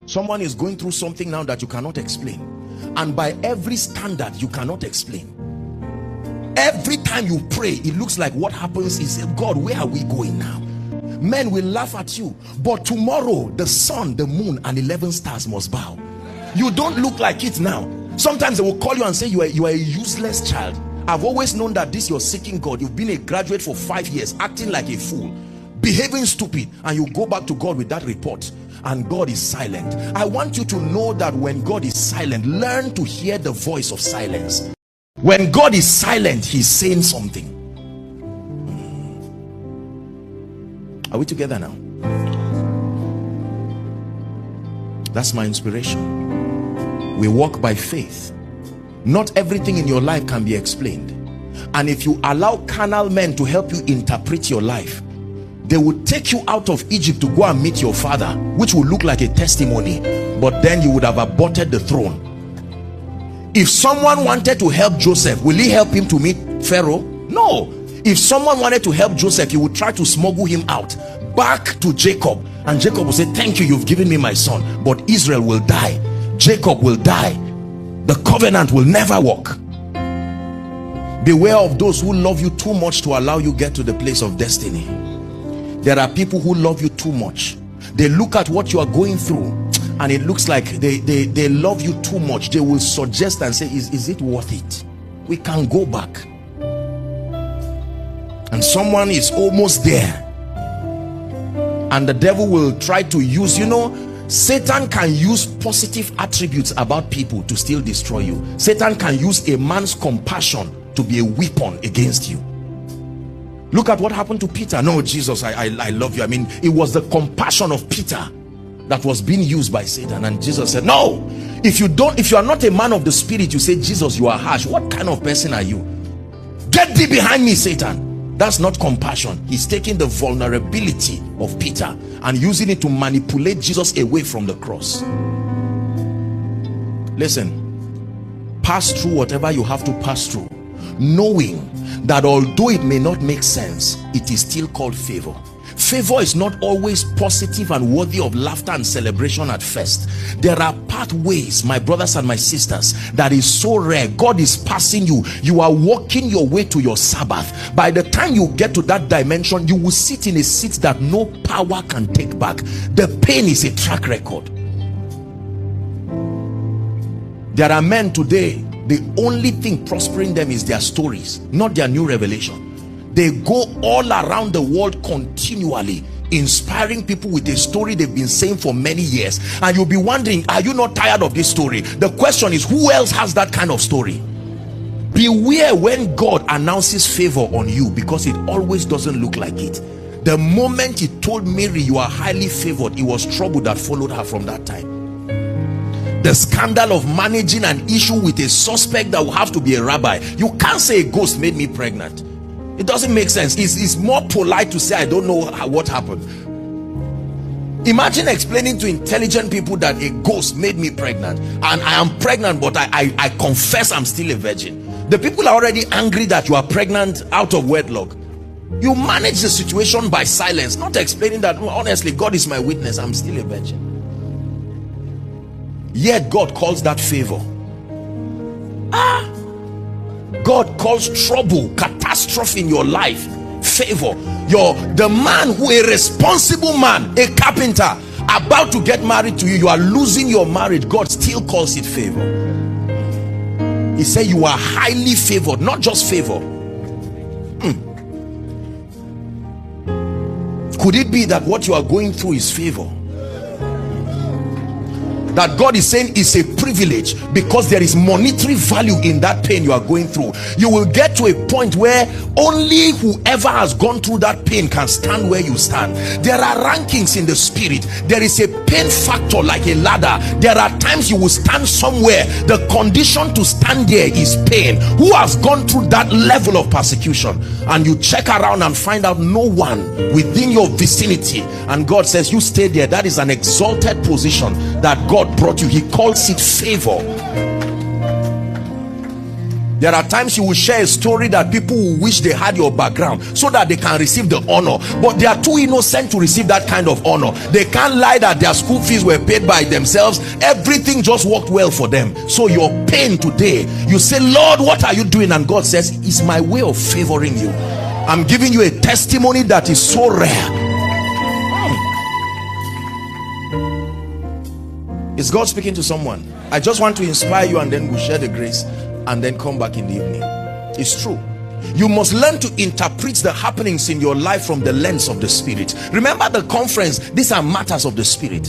Someone is going through something now that you cannot explain, and by every standard you cannot explain. Every time you pray, it looks like what happens is, God, where are we going now? Men will laugh at you, but tomorrow the sun, the moon, and 11 stars must bow. You don't look like it now. Sometimes they will call you and say you are a useless child. I've always known that this you're seeking God. You've been a graduate for 5 years, acting like a fool, behaving stupid, and you go back to God with that report, and God is silent. I want you to know that when God is silent, learn to hear the voice of silence. When God is silent, he's saying something. Are we together now? That's my inspiration. We walk by faith. Not everything in your life can be explained, and if you allow carnal men to help you interpret your life, they will take you out of Egypt to go and meet your father, which will look like a testimony, but then you would have aborted the throne. If someone wanted to help Joseph, will he help him to meet Pharaoh? No. If someone wanted to help Joseph, he would try to smuggle him out back to Jacob, and Jacob will say, thank you, you've given me my son, but Israel will die, Jacob will die, the covenant will never work. Beware of those who love you too much to allow you get to the place of destiny. There are people who love you too much. They look at what you are going through, and it looks like they love you too much. They will suggest and say, is it worth it? We can go back. And someone is almost there, and the devil will try to use, Satan can use positive attributes about people to still destroy you. Satan can use a man's compassion to be a weapon against you. Look at what happened to Peter. No, Jesus, I love you. I mean, it was the compassion of Peter that was being used by Satan, and Jesus said, no. If you are not a man of the spirit, you say, Jesus, you are harsh. What kind of person are you? Get thee behind me, Satan. That's not compassion. He's taking the vulnerability of Peter and using it to manipulate Jesus away from the cross. Listen, pass through whatever you have to pass through, knowing that although it may not make sense, it is still called favor. Favor is not always positive and worthy of laughter and celebration at first. There are pathways, my brothers and my sisters, that is so rare. God is passing you. You are walking your way to your Sabbath. By the time you get to that dimension, you will sit in a seat that no power can take back. The pain is a track record. There are men today, the only thing prospering them is their stories, not their new revelation. They go all around the world continually, inspiring people with a story they've been saying for many years, and you'll be wondering, are you not tired of this story? The question is, who else has that kind of story? Beware when God announces favor on you, because it always doesn't look like it. The moment he told Mary you are highly favored, it was trouble that followed her from that time. The scandal of managing an issue with a suspect that will have to be a rabbi. You can't say a ghost made me pregnant. It doesn't make sense. It's more polite to say I don't know what happened. Imagine explaining to intelligent people that a ghost made me pregnant, and I am pregnant, but I confess I'm still a virgin. The people are already angry that you are pregnant out of wedlock. You manage the situation by silence, not explaining that, honestly, God is my witness, I'm still a virgin. Yet God calls that favor. God calls trouble, catastrophe in your life, favor. The man who, a responsible man, a carpenter, about to get married to you, you are losing your marriage, God still calls it favor. He said you are highly favored, not just favor. Could it be that what you are going through is favor? That God is saying is a privilege, because there is monetary value in that pain you are going through. You will get to a point where only whoever has gone through that pain can stand where you stand. There are rankings in the spirit. There is a pain factor like a ladder. There are times you will stand somewhere, the condition to stand there is pain. Who has gone through that level of persecution? And you check around and find out no one within your vicinity, and God says you stay there. That is an exalted position that God brought you. He calls it favor. There are times you will share a story that people will wish they had your background so that they can receive the honor, but they are too innocent to receive that kind of honor. They can't lie that their school fees were paid by themselves. Everything just worked well for them. So your pain today, you say, Lord, what are you doing? And God says, it's my way of favoring you. I'm giving you a testimony that is so rare. Is God speaking to someone? I just want to inspire you, and then we'll share the grace and then come back in the evening. It's true. You must learn to interpret the happenings in your life from the lens of the Spirit. Remember the conference, these are matters of the Spirit.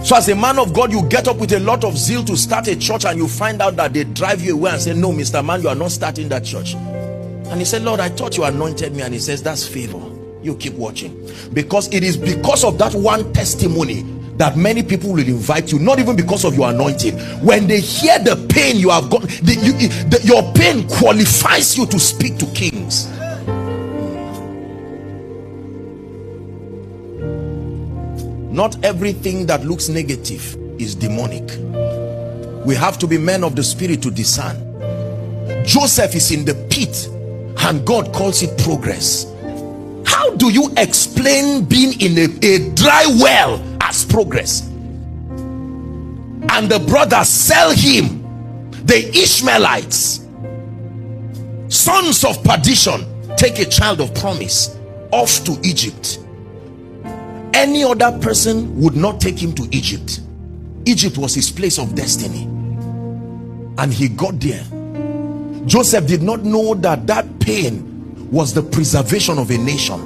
So as a man of God, you get up with a lot of zeal to start a church, and you find out that they drive you away and say, no, Mr. Man, you are not starting that church. And he said, Lord, I thought you anointed me. And he says, that's favor. You keep watching, because it is because of that one testimony that many people will invite you, not even because of your anointing. When they hear the pain you have got, your pain qualifies you to speak to kings. Not everything that looks negative is demonic. We have to be men of the Spirit to discern. Joseph is in the pit and God calls it progress. How do you explain being in a dry well as progress? And the brothers sell him, the Ishmaelites, sons of perdition, take a child of promise off to Egypt. Any other person would not take him to Egypt. Egypt was his place of destiny, and he got there. Joseph did not know that that pain was the preservation of a nation.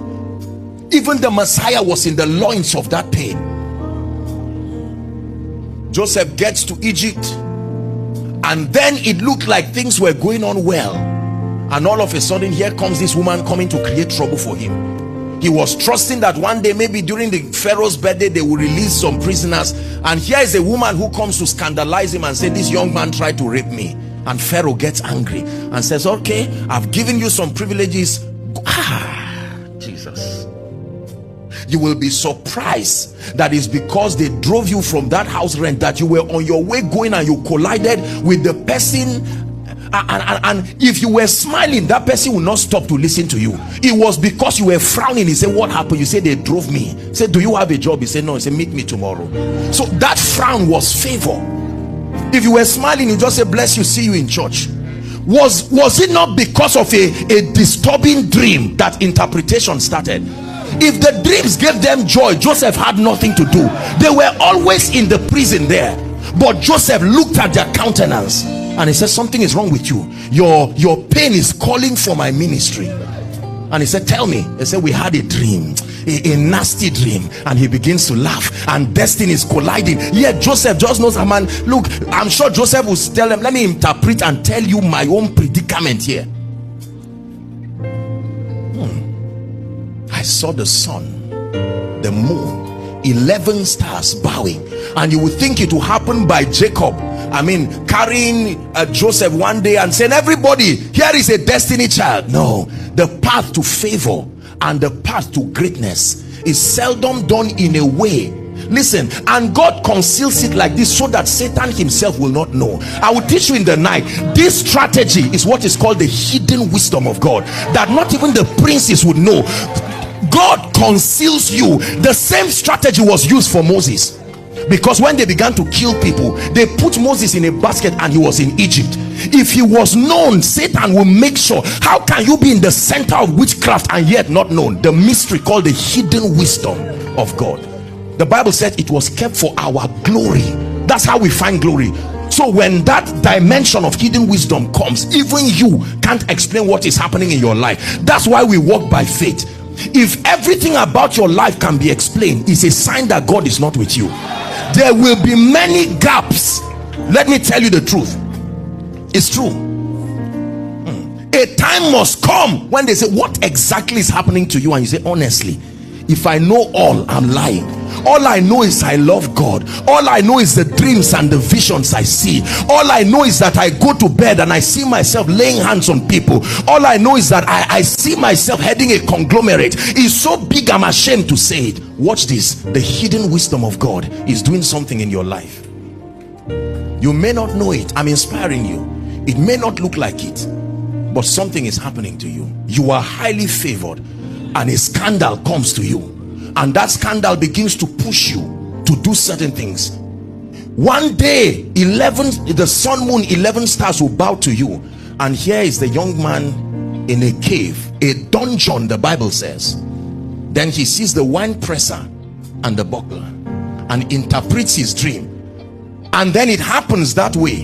Even the Messiah was in the loins of that pain. Joseph gets to Egypt, and then it looked like things were going on well, and all of a sudden here comes this woman coming to create trouble for him. He was trusting that one day, maybe during the Pharaoh's birthday, they will release some prisoners, and here is a woman who comes to scandalize him and say, this young man tried to rape me. And Pharaoh gets angry and says, okay, I've given you some privileges. Jesus. You will be surprised that is because they drove you from that house rent, that you were on your way going and you collided with the person, and if you were smiling, that person will not stop to listen to you. It was because you were frowning. He said, what happened? You said, they drove me. He said, do you have a job? He said, no. He said, meet me tomorrow. So that frown was favor. If you were smiling, you just say, bless you, see you in church. Was it not because of a disturbing dream that interpretation started? If the dreams gave them joy, Joseph had nothing to do. They were always in the prison there, but Joseph looked at their countenance and he said, something is wrong with you. Your pain is calling for my ministry. And he said, tell me. They said, we had a dream, a nasty dream. And he begins to laugh, and destiny is colliding. Yet Joseph just knows, man, look, I'm sure Joseph will tell them, let me interpret and tell you my own predicament here. I saw the sun, the moon, 11 stars bowing, and you would think it will happen by Jacob, I mean, carrying Joseph one day and saying, everybody, here is a destiny child. No, the path to favor and the path to greatness is seldom done in a way. Listen, and God conceals it like this so that Satan himself will not know. I will teach you in the night. This strategy is what is called the hidden wisdom of God, that not even the princes would know. God conceals you. The same strategy was used for Moses, because when they began to kill people, they put Moses in a basket and he was in Egypt. If he was known, Satan will make sure. How can you be in the center of witchcraft and yet not known? The mystery called the hidden wisdom of God. The Bible said it was kept for our glory. That's how we find glory. So when that dimension of hidden wisdom comes, even you can't explain what is happening in your life. That's why we walk by faith. If everything about your life can be explained, it's a sign that God is not with you. There will be many gaps. Let me tell you the truth. It's true. A time must come when they say, what exactly is happening to you? And you say, honestly, if I know all, I'm lying. All I know is I love God. All I know is the dreams and the visions I see. All I know is that I go to bed and I see myself laying hands on people. All I know is that I see myself heading a conglomerate. It's so big I'm ashamed to say it. Watch this. The hidden wisdom of God is doing something in your life. You may not know it. I'm inspiring you. It may not look like it, but something is happening to you. You are highly favored, and a scandal comes to you, and that scandal begins to push you to do certain things. One day, the sun, moon, 11 stars will bow to you. And here is the young man in a cave, a dungeon, the Bible says. Then he sees the wine presser and the buckler and interprets his dream. And then it happens that way.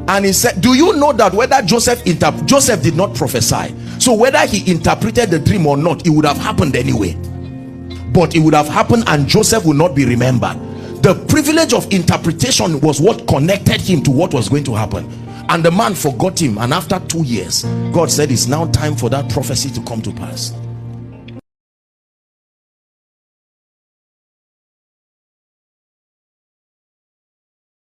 And he said, do you know that whether Joseph did not prophesy, so whether he interpreted the dream or not, it would have happened anyway. But it would have happened, and Joseph would not be remembered. The privilege of interpretation was what connected him to what was going to happen. And the man forgot him, and after 2 years, God said it's now time for that prophecy to come to pass.